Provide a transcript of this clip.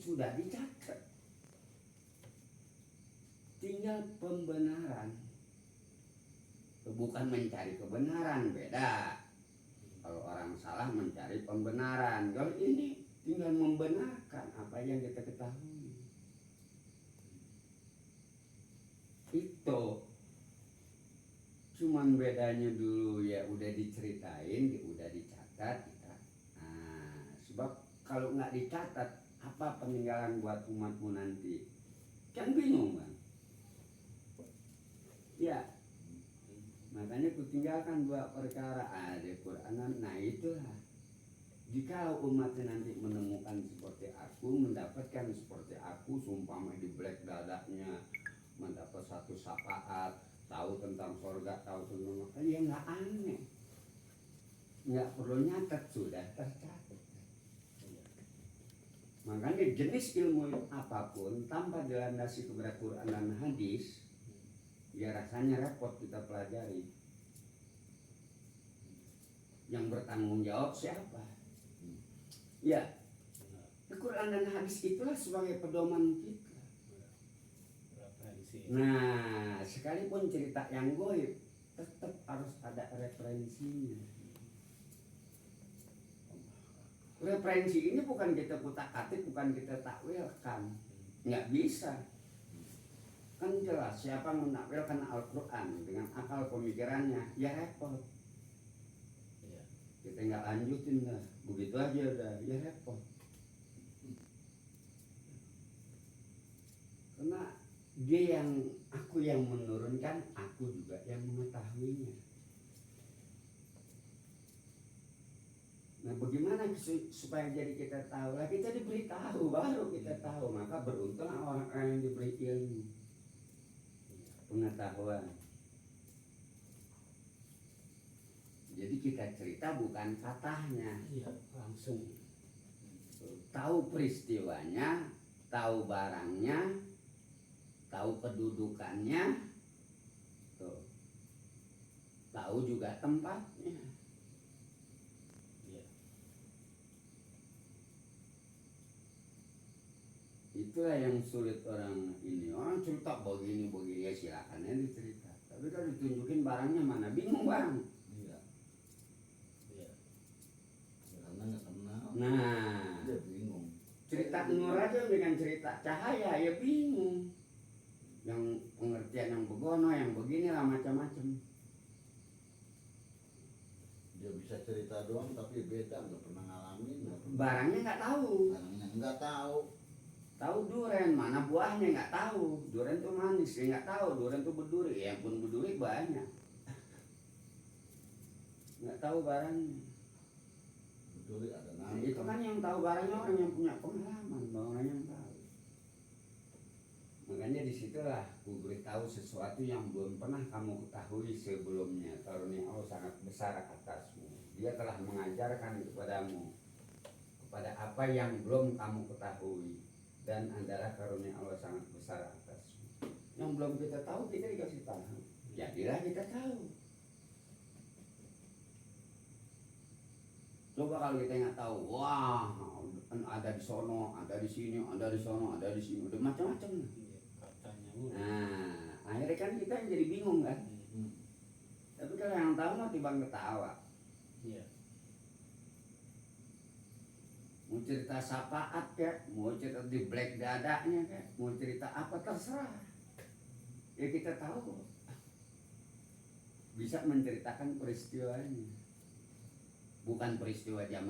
sudah dicatat. Tinggal pembenaran. Bukan mencari kebenaran, beda. Kalau orang salah mencari pembenaran. Kalau ini tinggal membenarkan apa yang kita ketahui. Itu cuman bedanya dulu ya udah diceritain, udah dicatat kita. Nah, sebab kalau nggak dicatat, apa peninggalan buat umatmu nanti? Kan bingung bang. Ya, makanya kutinggalkan dua perkara ada Quranan. Nah itulah. Jika umatnya nanti menemukan seperti aku, mendapatkan seperti aku, sumpah di black dadanya, mendapat satu syafaat, tahu tentang surga, tahu tentang neraka, ya nggak aneh, nggak perlu nyatet, sudah tercatat. Makanya jenis ilmu apapun tanpa dilandasi kepada Quran dan hadis, ya rasanya repot kita pelajari. Yang bertanggung jawab siapa? Ya, Quran dan hadis itulah sebagai pedoman kita. Nah, sekalipun cerita yang goib, tetap harus ada referensinya. Referensi ini bukan kita kutak-atik, bukan kita takwilkan, nggak bisa. Kan jelas siapa menakwilkan Al-Quran dengan akal pemikirannya, ya repot. Kita nggak lanjutin dah, begitu aja udah, ya repot. Karena dia yang, aku yang menurunkan, aku juga yang mengetahuinya. Nah bagaimana supaya jadi kita tahu? Lah kita diberitahu, baru kita tahu. Maka beruntung orang-orang yang diberi ilmu, pengetahuan. Jadi kita cerita bukan fatahnya, iya, langsung tahu peristiwanya, tahu barangnya, tahu kedudukannya, tuh. Tahu juga tempatnya. iya. Itulah yang sulit orang ini. Orang cerita begini ya silakan ya dicerita. Tapi kalau ditunjukin barangnya mana, bingung bang. Karena nggak kenal. Nah, Dia bingung. cerita nur aja dengan cerita cahaya ya bingung. Yang pengertian yang begono, yang begini lah macam-macam. Dia bisa cerita doang tapi beda, nggak pernah ngalamin. Barangnya nggak tahu. Barangnya nggak tahu. Tahu durian, mana buahnya nggak tahu. Durian tuh manis, ya nggak tahu. Durian tuh berduri, ya pun berduri banyak. Nggak tahu barangnya. Berduri ada Nah, nama. itu kan yang tahu barangnya orang yang punya pengalaman, orang yang tahu. Makanya disitulah ku beritahu sesuatu yang belum pernah kamu ketahui sebelumnya. Karunia Allah sangat besar atasmu. Dia telah mengajarkan kepadamu kepada apa yang belum kamu ketahui. Dan antara karunia Allah sangat besar atasmu. Yang belum kita tahu kita dikasih tahu. Jadilah kita tahu. Coba kalau kita nggak tahu, wah ada di sono, ada di sini, ada di sono, ada di sini, udah macam-macam. Nah, akhirnya kan kita jadi bingung kan. Tapi kalau yang tahu mah tiba ketawa. Iya. Mau cerita syafaat kek, mau cerita di black dadanya kek, mau cerita apa terserah. Ya kita tahu bisa menceritakan peristiwanya. Bukan peristiwa zaman